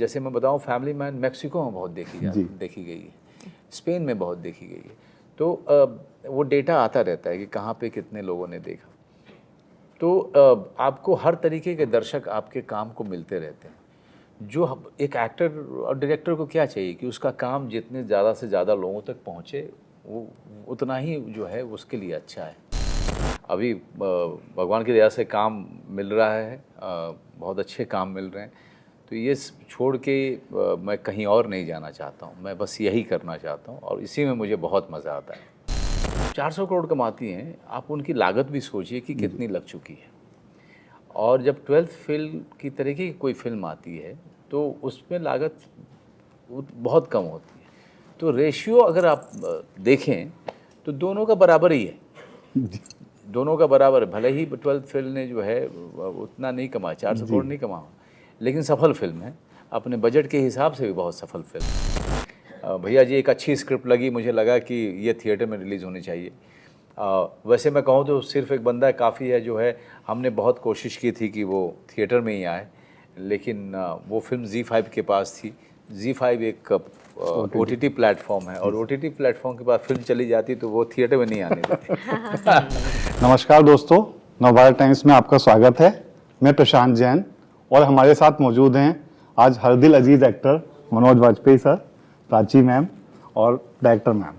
जैसे मैं बताऊं, फैमिली मैन मैक्सिको में बहुत देखी गई है, स्पेन में बहुत देखी गई है। तो वो डेटा आता रहता है कि कहाँ पे कितने लोगों ने देखा। तो आपको हर तरीके के दर्शक आपके काम को मिलते रहते हैं। जो एक एक्टर और डायरेक्टर को क्या चाहिए कि उसका काम जितने ज़्यादा से ज़्यादा लोगों तक पहुँचे, वो उतना ही जो है उसके लिए अच्छा है। अभी भगवान की दया से काम मिल रहा है, बहुत अच्छे काम मिल रहे हैं। तो ये छोड़ के मैं कहीं और नहीं जाना चाहता हूँ, मैं बस यही करना चाहता हूँ और इसी में मुझे बहुत मज़ा आता है। 400 करोड़ कमाती हैं, आप उनकी लागत भी सोचिए कि कितनी लग चुकी है। और जब 12th फिल्म की तरीके की कोई फिल्म आती है तो उसमें लागत बहुत कम होती है। तो रेशियो अगर आप देखें तो दोनों का बराबर ही है, दोनों का बराबर है। भले ही 12th फिल्म ने जो है उतना नहीं कमा, 400 करोड़ नहीं कमा, लेकिन सफल फिल्म है, अपने बजट के हिसाब से भी बहुत सफल फिल्म। भैया जी, एक अच्छी स्क्रिप्ट लगी, मुझे लगा कि ये थिएटर में रिलीज़ होनी चाहिए। वैसे मैं कहूँ तो सिर्फ एक बंदा काफ़ी है जो है, हमने बहुत कोशिश की थी कि वो थिएटर में ही आए, लेकिन वो फिल्म ZEE5 के पास थी। ZEE5 एक OTT प्लेटफॉर्म है और OTT प्लेटफॉर्म के पास फिल्म चली जाती तो वो थिएटर में नहीं आने देते। नमस्कार दोस्तों, नवभारत टाइम्स में आपका स्वागत है। मैं प्रशांत जैन और हमारे साथ मौजूद हैं आज हर दिल अजीज actor Manoj Vajpayee sir, Prachi ma'am और डायरेक्टर मैम।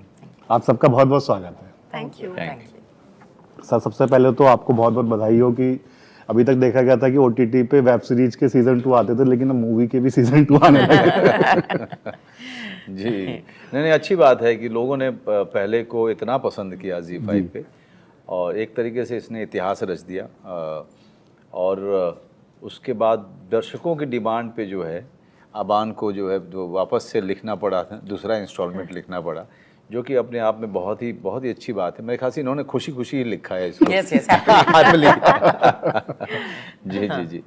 आप सबका बहुत बहुत स्वागत है। Thank you. सर, सबसे पहले तो आपको बहुत बहुत बधाई हो कि अभी तक देखा गया था कि OTT पे वेब सीरीज के सीजन 2 आते थे, लेकिन अब मूवी के भी सीजन 2 आने लगे। जी, नहीं, अच्छी बात है कि लोगों ने पहले को इतना पसंद किया ZEE5 पे, और एक तरीके से इसने इतिहास रच दिया। और उसके बाद दर्शकों की डिमांड पे जो है अबान को जो है वापस से लिखना पड़ा, दूसरा इंस्टॉलमेंट लिखना पड़ा, जो कि अपने आप में बहुत ही अच्छी बात है। मेरे ख्याल से इन्होंने खुशी खुशी ही लिखा है इसको। Yes, happily. जी जी जी।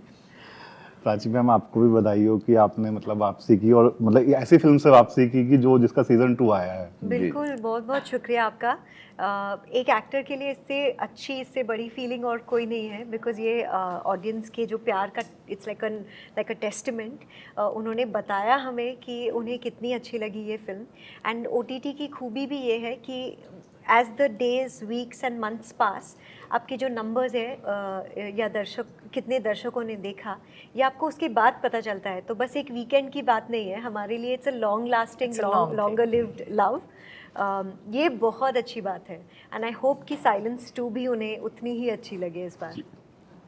प्राची मैम, आपको भी बधाई हो कि आपने मतलब वापसी की, और मतलब ऐसी फिल्म से वापसी की कि जो जिसका सीजन 2 आया है। बिल्कुल, बहुत बहुत शुक्रिया आपका। एक एक्टर के लिए इससे बड़ी फीलिंग और कोई नहीं है, बिकॉज ये ऑडियंस के जो प्यार का, इट्स लाइक अ टेस्टिमेंट। उन्होंने बताया हमें कि उन्हें कितनी अच्छी लगी ये फिल्म। एंड OTT की खूबी भी ये है कि as the days, weeks and months pass, आपके जो नंबर्स है या कितने दर्शकों ने देखा, ये आपको उसके बाद पता चलता है। तो बस एक वीकेंड की बात नहीं है, हमारे लिए it's a long lasting, longer lived love. ये बहुत अच्छी बात है। एंड आई होप कि साइलेंस 2 भी उन्हें उतनी ही अच्छी लगे इस बार।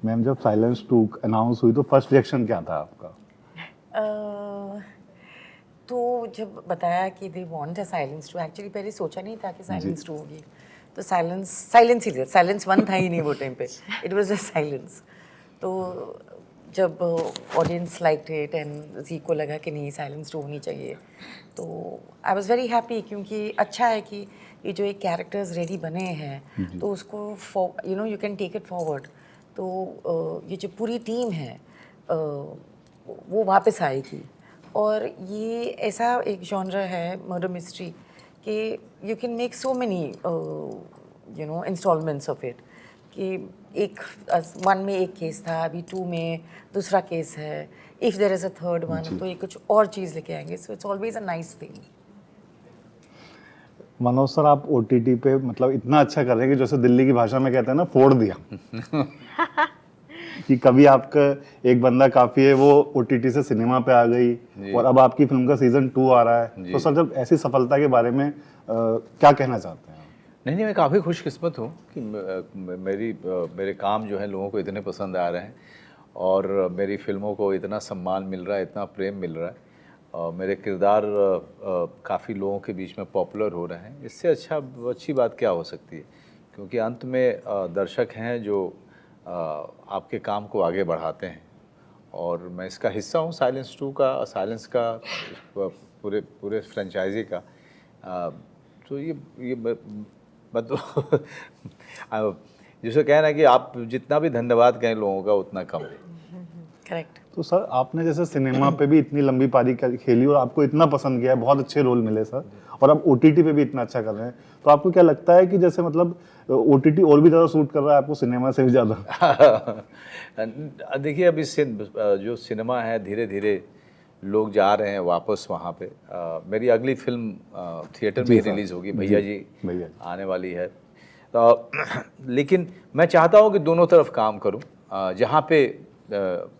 मैम, जब साइलेंस 2 अनाउंस हुई तो फर्स्ट रिएक्शन क्या था आपका? तो जब बताया कि they want a silence 2, actually पहले सोचा नहीं था कि साइलेंस 2 होगी। तो साइलेंस ही था, साइलेंस 1 था ही नहीं वो टाइम पे, इट वाज जस्ट साइलेंस। तो जब ऑडियंस लाइक्ड इट एंड जी को लगा कि नहीं साइलेंस 2 होनी चाहिए, तो आई वाज वेरी हैप्पी, क्योंकि अच्छा है कि ये जो एक कैरेक्टर्स रेडी बने हैं तो उसको you can take it forward. तो ये जो पूरी टीम है वो वापस आएगी। और ये ऐसा एक जॉनर है मर्डर मिस्ट्री कि you can make so many instalments of it, कि एक 1 में एक केस था, अभी 2 में दूसरा केस है, if there is a third one तो ये कुछ और चीज़ लेके आएंगे। So it's always a nice thing. Manoj sir, आप OTT पे मतलब इतना अच्छा कर रहे हैं कि जैसे दिल्ली की भाषा में कहते हैं ना, फोड़ दिया। कि कभी आपका एक बंदा काफी है, वो OTT से सिनेमा पे आ गई और अब आपकी फिल्म का सीजन 2 आ रहा है। तो सर, जब ऐसी सफलता के बारे में क्या कहना चाहते हैं? नहीं, मैं काफ़ी खुशकिस्मत हूँ कि मेरे काम जो है लोगों को इतने पसंद आ रहे हैं और मेरी फिल्मों को इतना सम्मान मिल रहा है, इतना प्रेम मिल रहा है, और मेरे किरदार काफ़ी लोगों के बीच में पॉपुलर हो रहे हैं। इससे अच्छी बात क्या हो सकती है, क्योंकि अंत में दर्शक हैं जो आपके काम को आगे बढ़ाते हैं। और मैं इसका हिस्सा हूँ, साइलेंस 2 का, साइलेंस का, पूरे फ्रेंचाइजी का। तो ये मतलब जिसे कहना है कि आप जितना भी धन्यवाद कहें लोगों का उतना कम है। करेक्ट। तो सर, आपने जैसे सिनेमा पे भी इतनी लंबी पारी खेली और आपको इतना पसंद किया है, बहुत अच्छे रोल मिले सर, और अब OTT पे भी इतना अच्छा कर रहे हैं, तो आपको क्या लगता है कि जैसे मतलब OTT और भी ज़्यादा सूट कर रहा है आपको सिनेमा से भी ज़्यादा? देखिए, अभी जो सिनेमा है धीरे धीरे लोग जा रहे हैं वापस वहाँ पे। मेरी अगली फिल्म थिएटर में रिलीज़ होगी, भैया जी आने वाली है। तो लेकिन मैं चाहता हूँ कि दोनों तरफ काम करूँ, जहाँ पे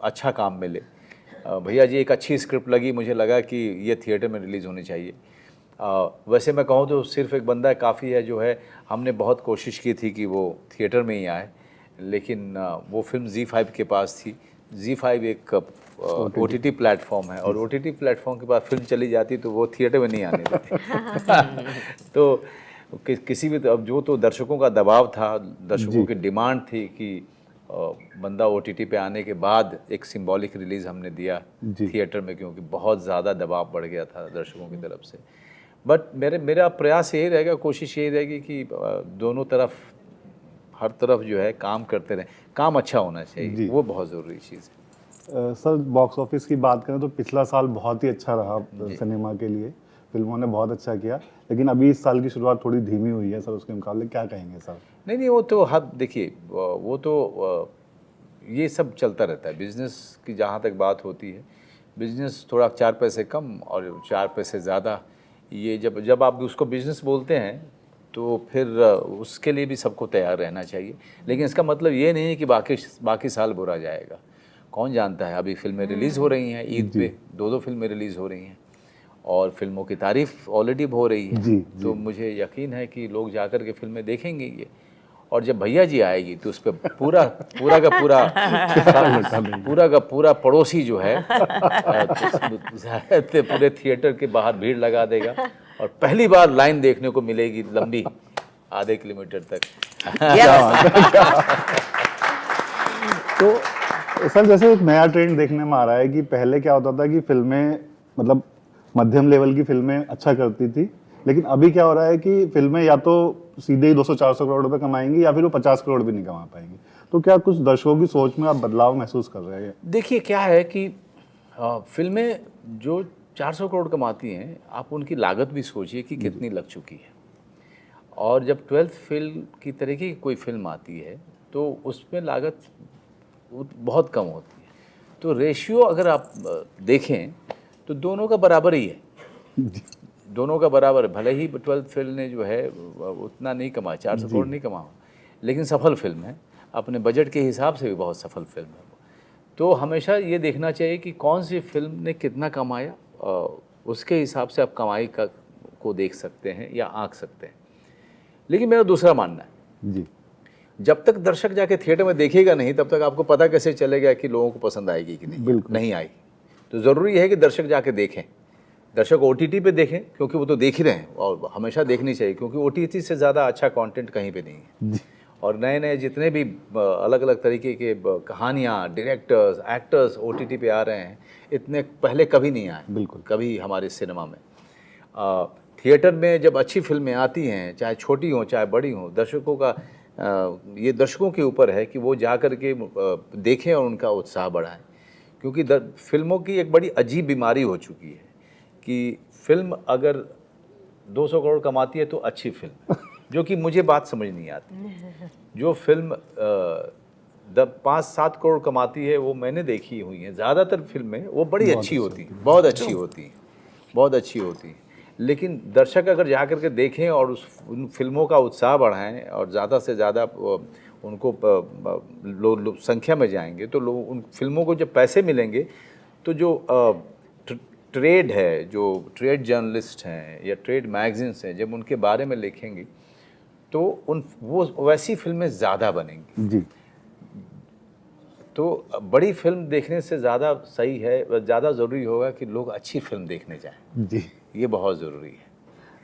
अच्छा काम मिले। भैया जी एक अच्छी स्क्रिप्ट लगी, मुझे लगा कि ये थिएटर में रिलीज़ होनी चाहिए। वैसे मैं कहूँ तो सिर्फ एक बंदा काफ़ी है, जो है हमने बहुत कोशिश की थी कि वो थिएटर में ही आए, लेकिन वो फिल्म ZEE5 के पास थी। ZEE5 एक OTT प्लेटफॉर्म है, और OTT प्लेटफॉर्म के पास फिल्म चली जाती तो वो थिएटर में नहीं आने देते। तो किसी भी, अब जो तो दर्शकों का दबाव था, दर्शकों की डिमांड थी कि बंदा OTT पे आने के बाद एक सिंबॉलिक रिलीज़ हमने दिया थिएटर में, क्योंकि बहुत ज़्यादा दबाव बढ़ गया था दर्शकों की तरफ से। बट मेरा प्रयास यही रहेगा, कोशिश यही रहेगी कि दोनों तरफ, हर तरफ जो है काम करते रहें, काम अच्छा होना चाहिए, वो बहुत ज़रूरी चीज़ है। सर बॉक्स ऑफिस की बात करें तो पिछला साल बहुत ही अच्छा रहा सिनेमा के लिए, फिल्मों ने बहुत अच्छा किया, लेकिन अभी इस साल की शुरुआत थोड़ी धीमी हुई है सर, उसके मुकाबले क्या कहेंगे सर? नहीं, वो तो हद, देखिए वो तो ये सब चलता रहता है। बिज़नेस की जहाँ तक बात होती है, बिज़नेस थोड़ा 4 पैसे कम और 4 पैसे ज़्यादा, ये जब आप उसको बिज़नेस बोलते हैं तो फिर उसके लिए भी सबको तैयार रहना चाहिए। लेकिन इसका मतलब ये नहीं है कि बाकी साल बुरा जाएगा। कौन जानता है, अभी फिल्में रिलीज़ हो रही हैं, ईद पे 2 फिल्में रिलीज़ हो रही हैं, और फिल्मों की तारीफ़ ऑलरेडी हो रही है। तो मुझे यकीन है कि लोग जाकर के फिल्में देखेंगे ये, और जब भैया जी आएगी तो उस पर पूरा का पूरा पड़ोसी जो है तो पूरे थिएटर के बाहर भीड़ लगा देगा, और पहली बार लाइन देखने को मिलेगी लंबी, आधे किलोमीटर तक। तो सर जैसे एक नया ट्रेंड देखने में आ रहा है कि पहले क्या होता था कि फिल्में, मतलब मध्यम लेवल की फिल्में अच्छा करती थी, लेकिन अभी क्या हो रहा है कि फिल्में या तो सीधे ही 200-400 करोड़ रुपए कमाएंगी, या फिर वो 50 करोड़ भी नहीं कमा पाएंगी। तो क्या कुछ दर्शकों की सोच में आप बदलाव महसूस कर रहे हैं? देखिए क्या है कि फिल्में जो 400 करोड़ कमाती हैं, आप उनकी लागत भी सोचिए कि कितनी लग चुकी है। और जब 12th फिल्म की तरीके की कोई फिल्म आती है तो उसमें लागत बहुत कम होती है। तो रेशियो अगर आप देखें तो दोनों का बराबर ही है, दोनों का बराबर। भले ही 12th फिल्म ने जो है उतना नहीं कमाया, 400 करोड़ नहीं कमाया, लेकिन सफल फिल्म है, अपने बजट के हिसाब से भी बहुत सफल फिल्म है। तो हमेशा ये देखना चाहिए कि कौन सी फिल्म ने कितना कमाया, उसके हिसाब से आप कमाई को देख सकते हैं या आंक सकते हैं। लेकिन मेरा दूसरा मानना है जी, जब तक दर्शक जाके थिएटर में देखेगा नहीं, तब तक आपको पता कैसे चलेगा कि लोगों को पसंद आएगी कि नहीं आएगी। तो ज़रूरी है कि दर्शक जाके देखें, दर्शक OTT पे देखें, क्योंकि वो तो देख ही रहे हैं, और हमेशा देखनी चाहिए, क्योंकि OTT से ज़्यादा अच्छा कंटेंट कहीं पे नहीं है। और नए नए जितने भी अलग अलग तरीके के कहानियाँ, डायरेक्टर्स, एक्टर्स OTT पे आ रहे हैं, इतने पहले कभी नहीं आए, बिल्कुल कभी हमारे सिनेमा में। थिएटर में जब अच्छी फिल्में आती हैं, चाहे छोटी हों चाहे बड़ी हों, दर्शकों का ये दर्शकों के ऊपर है कि वो जा कर के देखें और उनका उत्साह बढ़ाएं। क्योंकि फिल्मों की एक बड़ी अजीब बीमारी हो चुकी है कि फिल्म अगर 200 करोड़ कमाती है तो अच्छी फिल्म, जो कि मुझे बात समझ नहीं आती। जो फिल्म 5-7 करोड़ कमाती है वो मैंने देखी हुई है, ज़्यादातर फिल्में वो बड़ी अच्छी होती हैं, बहुत अच्छी होती हैं, बहुत अच्छी होती हैं। लेकिन दर्शक अगर जा कर के देखें और उन फिल्मों का उत्साह बढ़ाएं और ज़्यादा से ज़्यादा उनको संख्या में जाएंगे, तो लोग उन फिल्मों को जब पैसे मिलेंगे तो जो ट्रेड है, जो ट्रेड जर्नलिस्ट हैं या ट्रेड मैगजीन्स हैं, जब उनके बारे में लिखेंगे तो वो वैसी फिल्में ज़्यादा बनेंगी। जी, तो बड़ी फिल्म देखने से ज़्यादा सही है, ज़्यादा ज़रूरी होगा कि लोग अच्छी फिल्म देखने जाएं। जी, ये बहुत ज़रूरी है।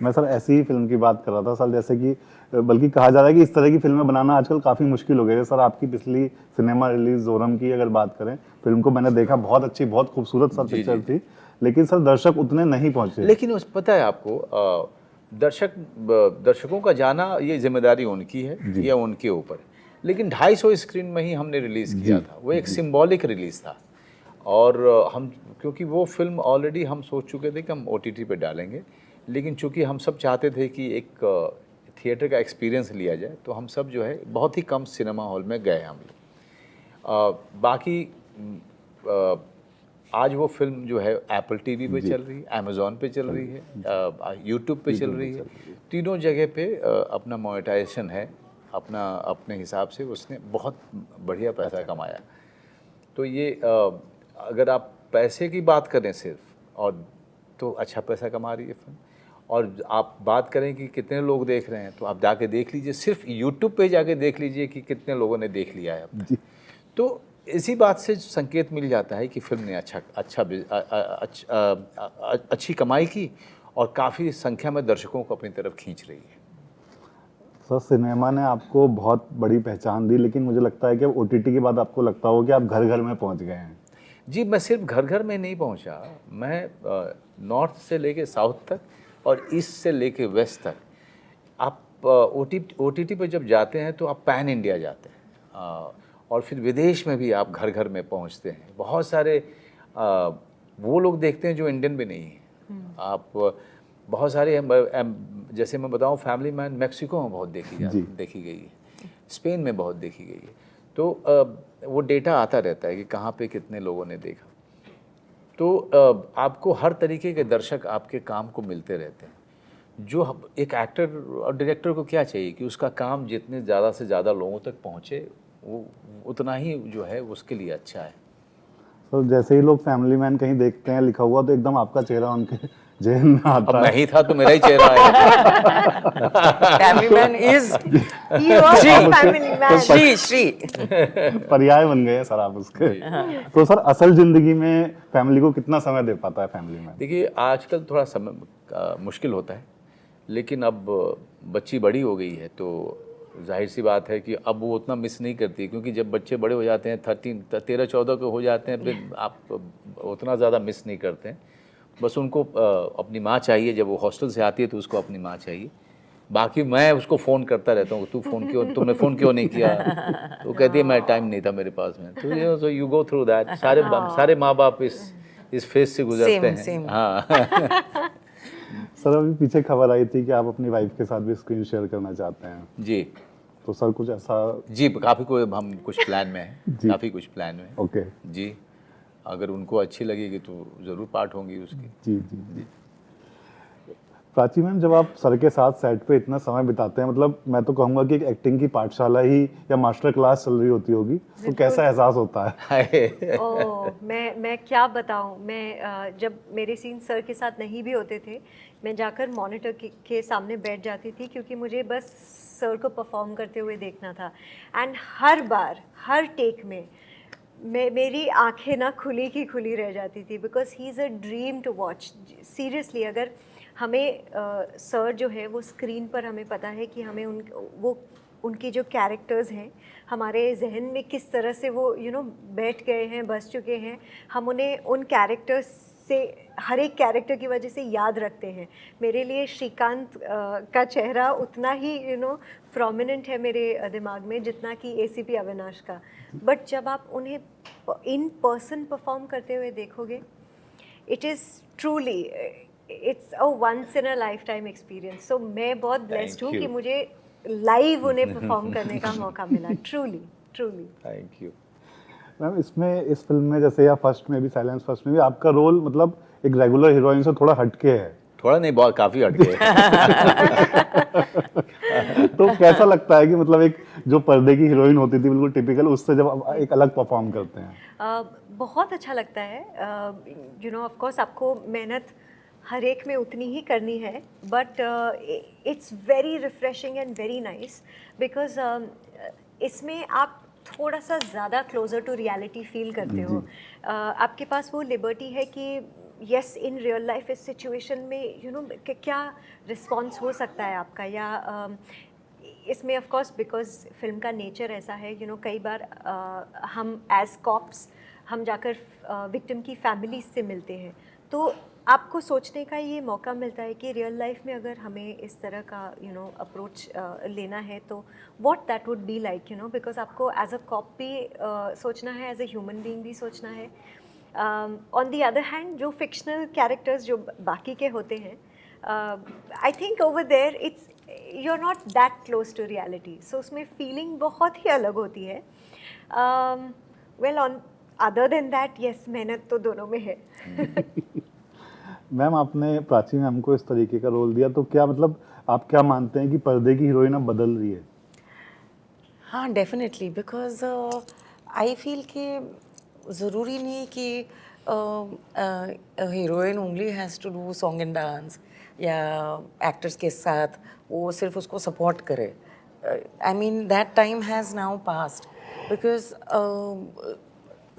मैं सर ऐसी ही फिल्म की बात कर रहा था सर, जैसे कि बल्कि कहा जा रहा है कि इस तरह की फिल्में बनाना आजकल काफ़ी मुश्किल हो गई है। सर आपकी पिछली सिनेमा रिलीज जोरम की अगर बात करें, फिल्म को मैंने देखा, बहुत अच्छी, बहुत खूबसूरत सा पिक्चर थी, लेकिन सर दर्शक उतने नहीं पहुंचे। लेकिन पता है आपको, दर्शकों का जाना ये जिम्मेदारी उनकी है या उनके ऊपर। लेकिन 250 स्क्रीन में ही हमने रिलीज़ किया था, वो एक सिंबॉलिक रिलीज़ था। और हम, क्योंकि वो फिल्म ऑलरेडी हम सोच चुके थे कि हम OTT पे डालेंगे, लेकिन चूंकि हम सब चाहते थे कि एक थिएटर का एक्सपीरियंस लिया जाए, तो हम सब जो है बहुत ही कम सिनेमा हॉल में गए हम लोग। बाकी आज वो फिल्म जो है एप्पल टीवी पे चल रही है, अमेज़ॉन पे चल रही है, यूट्यूब पे चल रही है, तीनों जगह पे अपना मोनेटाइजेशन है, अपने हिसाब से उसने बहुत बढ़िया पैसा कमाया। तो ये अगर आप पैसे की बात करें सिर्फ और तो अच्छा पैसा कमा रही है फिल्म, और आप बात करें कि कितने लोग देख रहे हैं तो आप जाके देख लीजिए, सिर्फ यूट्यूब पे जाके देख लीजिए कि कितने लोगों ने देख लिया है अब तक। तो इसी बात से संकेत मिल जाता है कि फिल्म ने अच्छी कमाई की और काफ़ी संख्या में दर्शकों को अपनी तरफ खींच रही है। सर सिनेमा ने आपको बहुत बड़ी पहचान दी, लेकिन मुझे लगता है कि ओटीटी के बाद आपको लगता हो कि आप घर घर में पहुंच गए हैं। जी, मैं सिर्फ घर घर में नहीं पहुंचा, मैं नॉर्थ से लेके साउथ तक और ईस्ट से लेके वेस्ट तक। आप ओटीटी पे जब जाते हैं तो आप पैन इंडिया जाते हैं, और फिर विदेश में भी आप घर घर में पहुंचते हैं। बहुत सारे वो लोग देखते हैं जो इंडियन भी नहीं हैं। आप बहुत सारे जैसे मैं बताऊं, फैमिली मैन मेक्सिको में बहुत देखी गई है, स्पेन में बहुत देखी गई है। तो वो डेटा आता रहता है कि कहाँ पे कितने लोगों ने देखा। तो आपको हर तरीके के दर्शक आपके काम को मिलते रहते हैं। जो एक एक्टर और डायरेक्टर को क्या चाहिए कि उसका काम जितने ज़्यादा से ज़्यादा लोगों तक पहुँचे, वो उतना ही जो है उसके लिए अच्छा है। तो जैसे ही लोग फैमिली मैन कहीं देखते हैं लिखा हुआ तो एकदम आपका चेहरा उनके जहन में आता अब है। मैं ही था तो मेरा ही चेहरा है। फैमिली मैन इज श्री पर्याय बन गए सर आप उसके। तो सर असल जिंदगी में फैमिली को कितना समय दे पाता है फैमिली मैन? देखिए, आजकल थोड़ा समय मुश्किल होता है, लेकिन अब बच्ची बड़ी हो गई है तो जाहिर सी बात है कि अब वो उतना मिस नहीं करती, क्योंकि जब बच्चे बड़े हो जाते हैं 13-14 के हो जाते हैं, फिर आप उतना ज़्यादा मिस नहीं करते हैं। बस उनको अपनी माँ चाहिए। जब वो हॉस्टल से आती है तो उसको अपनी माँ चाहिए। बाकी मैं उसको फ़ोन करता रहता हूँ, तुमने फ़ोन क्यों नहीं किया? तो कहती है मैं टाइम नहीं था मेरे पास में। तो यू गो थ्रू दैट। सारे माँ बाप इस फेज से गुजरते हैं। हाँ। सर अभी पीछे खबर आई थी कि आप अपनी वाइफ के साथ भी स्क्रीन शेयर करना चाहते हैं। जी। तो सर कुछ ऐसा? जी, हम कुछ प्लान में हैं, काफ़ी कुछ प्लान में। ओके जी, अगर उनको अच्छी लगेगी तो ज़रूर पार्ट होंगी उसकी। जी जी जी। प्राची मैम, जब आप सर के साथ सेट पे इतना समय बिताते हैं, मतलब मैं तो कहूँगा कि एक एक्टिंग की पाठशाला ही या मास्टर क्लास चल रही होती होगी, तो कैसा एहसास होता है? मैं क्या बताऊं। मैं जब मेरे सीन सर के साथ नहीं भी होते थे, मैं जाकर मॉनिटर के सामने बैठ जाती थी, क्योंकि मुझे बस सर को परफॉर्म करते हुए देखना था। And her bar her take में मेरी आंखें ना खुली की खुली रह जाती थी, because he is a dream to watch. Seriously, अगर हमें सर जो है वो स्क्रीन पर, हमें पता है कि हमें उनके जो कैरेक्टर्स हैं हमारे जहन में किस तरह से वो बैठ गए हैं, बस चुके हैं। हम उन्हें उन कैरेक्टर्स से, हर एक कैरेक्टर की वजह से याद रखते हैं। मेरे लिए श्रीकांत का चेहरा उतना ही प्रोमिनेंट है मेरे दिमाग में जितना कि ACP अविनाश का। बट जब आप उन्हें इन पर्सन परफॉर्म करते हुए देखोगे, it is truly, it's a once in a lifetime experience. So मैं बहुत ब्लेस्ड हूँ कि मुझे लाइव उन्हें परफॉर्म करने का मौका मिला। Truly truly thank you ma'am. इस फिल्म में जैसे या फर्स्ट में भी, साइलेंस फर्स्ट में भी, आपका रोल मतलब एक रेगुलर हीरोइन से थोड़ा हटके है। थोड़ा नहीं, बहुत काफ़ी हटके तो कैसा लगता है कि मतलब एक जो पर्दे की हीरोइन होती थी बिल्कुल टिपिकल, उससे जब आप एक अलग परफॉर्म करते हैं? बहुत अच्छा लगता है। ऑफ कोर्स आपको मेहनत हर एक में उतनी ही करनी है, but it's very refreshing and very nice, because इसमें आप थोड़ा सा ज़्यादा क्लोजर टू रियलिटी फील करते हो। आपके पास वो लिबर्टी है कि यस, इन रियल लाइफ इस सिचुएशन में क्या रिस्पॉन्स हो सकता है आपका, या इसमें ऑफ कोर्स बिकॉज फिल्म का नेचर ऐसा है, कई बार हम एज कॉप्स हम जाकर विक्टिम की फैमिली से मिलते हैं, तो आपको सोचने का ये मौका मिलता है कि रियल लाइफ में अगर हमें इस तरह का अप्रोच लेना है तो what that would be like, because आपको एज अ कॉप भी सोचना है, एज अ ह्यूमन बीइंग भी सोचना है। ऑन द अदर हैंड जो फिक्शनल कैरेक्टर्स जो बाकी के होते हैं, I think over there it's you are not that close to reality, so उसमें फीलिंग बहुत ही अलग होती है। Well, on other than that yes, मेहनत तो दोनों में है। मैम आपने प्राची मैम को इस तरीके का रोल दिया, तो क्या मतलब आप क्या मानते हैं कि पर्दे की हीरोइन अब बदल रही है? हाँ डेफिनेटली, बिकॉज आई फील कि ज़रूरी नहीं कि heroine only has to do song and dance या एक्टर्स के साथ वो सिर्फ उसको सपोर्ट करे. I mean that time has now passed, because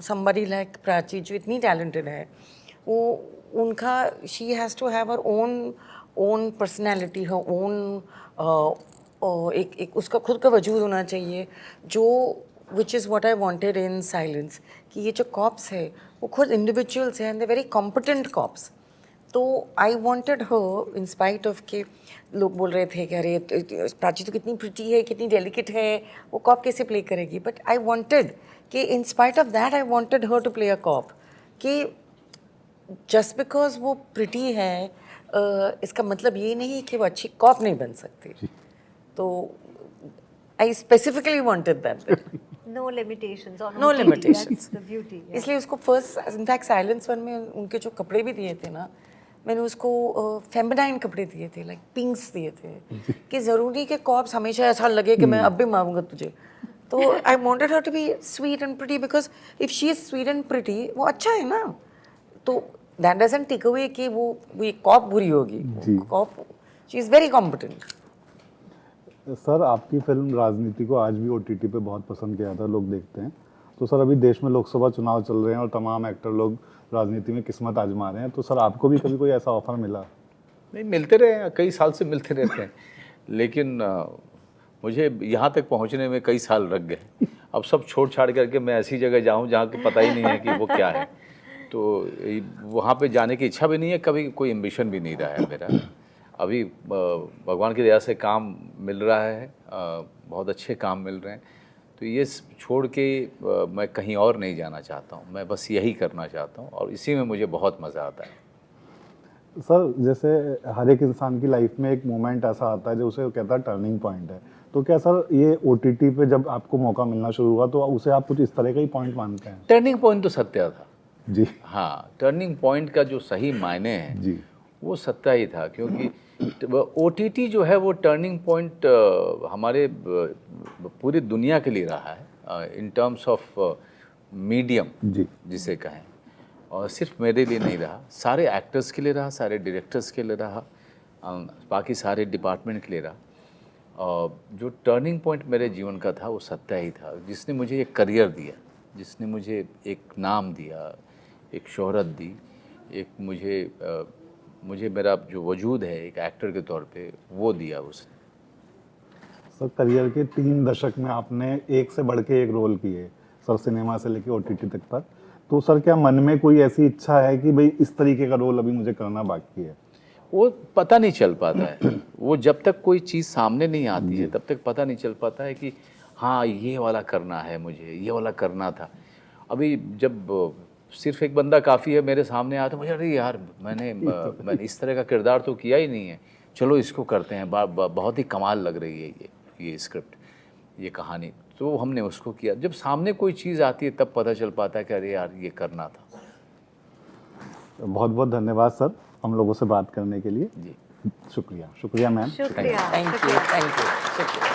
somebody like Prachi जो इतनी टैलेंटेड है, वो उनका she has to have her own personality, her own एक उसका खुद का वजूद होना चाहिए, जो which is what I wanted in silence, कि ये जो कॉप्स है वो खुद इंडिविजुअल्स हैं and they very competent cops. तो I wanted her in spite of के लोग बोल रहे थे कि अरे प्राची तो कितनी प्रिटी है, कितनी डेलिकेट है, वो कॉप कैसे प्ले करेगी, बट आई वॉन्टेड कि in spite of that I wanted her to play a cop, कि जस्ट बिकॉज वो प्रिटी है इसका मतलब ये नहीं कि वो अच्छी कॉप नहीं बन सकती. तो I specifically wanted that. No limitations on No OTT, limitations. that's the beauty. Yeah. इसलिए उसको फर्स्ट इनफैक्ट साइलेंस वन में उनके जो कपड़े भी दिए थे ना, मैंने उसको फेमिनाइन कपड़े दिए थे, लाइक पिंक्स दिए थे, कि ज़रूरी कि कॉप्स हमेशा ऐसा लगे कि मैं अब भी मारूंगा तुझे. तो I wanted her to be sweet and pretty, because if she is sweet and pretty वो अच्छा है ना. तो दैट डजंट टेक अवे कि वो कॉप बुरी होगी. Cop she is very competent. Sir आपकी फिल्म राजनीति को आज भी ओटीटी पे बहुत पसंद किया था, लोग देखते हैं. तो सर अभी देश में लोकसभा चुनाव चल रहे हैं और तमाम एक्टर लोग राजनीति में किस्मत आजमा रहे हैं, तो सर आपको भी कभी कोई ऐसा ऑफर मिला? नहीं, मिलते रहे हैं, कई साल से मिलते रहते हैं, लेकिन मुझे यहाँ तक पहुँचने में कई साल लग गए. अब सब छोड़ छाड़ करके मैं ऐसी जगह जाऊँ जहाँ कि पता ही नहीं है कि वो क्या है. तो वहाँ पे जाने की इच्छा भी नहीं है, कभी कोई एम्बिशन भी नहीं रहा है मेरा. अभी भगवान की दया से काम मिल रहा है, बहुत अच्छे काम मिल रहे हैं, तो ये छोड़ के मैं कहीं और नहीं जाना चाहता हूँ. मैं बस यही करना चाहता हूँ और इसी में मुझे बहुत मज़ा आता है. सर जैसे हर एक इंसान की लाइफ में एक मोमेंट ऐसा आता है जो उसे कहता है टर्निंग पॉइंट है, तो क्या सर ये ओटीटी पे जब आपको मौका मिलना शुरू हुआ तो उसे आप कुछ इस तरह का ही पॉइंट मानते हैं? टर्निंग पॉइंट तो सत्या था जी. हाँ, टर्निंग पॉइंट का जो सही मायने हैं जी, वो सत्या ही था, क्योंकि ओटीटी जो है वो टर्निंग पॉइंट हमारे पूरी दुनिया के लिए रहा है, इन टर्म्स ऑफ मीडियम जी, जिसे कहें. और सिर्फ मेरे लिए नहीं रहा, सारे एक्टर्स के लिए रहा, सारे डायरेक्टर्स के लिए रहा, बाकी सारे डिपार्टमेंट के लिए रहा. और जो टर्निंग पॉइंट मेरे जीवन का था वो सत्या ही था, जिसने मुझे एक करियर दिया, जिसने मुझे एक नाम दिया, एक शोहरत दी, एक मुझे मेरा जो वजूद है एक एक्टर के तौर पे वो दिया उसने. सर करियर के 3 दशक में आपने एक से बढ़ के एक रोल किए सर, सिनेमा से लेके ओटीटी तक पर. तो सर क्या मन में कोई ऐसी इच्छा है कि भाई इस तरीके का रोल अभी मुझे करना बाकी है? वो पता नहीं चल पाता है. वो जब तक कोई चीज़ सामने नहीं आती है तब तक पता नहीं चल पाता है कि हाँ ये वाला करना है, मुझे ये वाला करना था. अभी जब सिर्फ एक बंदा काफ़ी है मेरे सामने आया तो मुझे अरे यार मैंने इस तरह का किरदार तो किया ही नहीं है, चलो इसको करते हैं, बहुत ही कमाल लग रही है ये स्क्रिप्ट, ये कहानी. तो हमने उसको किया. जब सामने कोई चीज़ आती है तब पता चल पाता है कि अरे यार ये करना था. बहुत बहुत धन्यवाद सर हम लोगों से बात करने के लिए. जी शुक्रिया. शुक्रिया मैम. शुक्रिया. Thank you.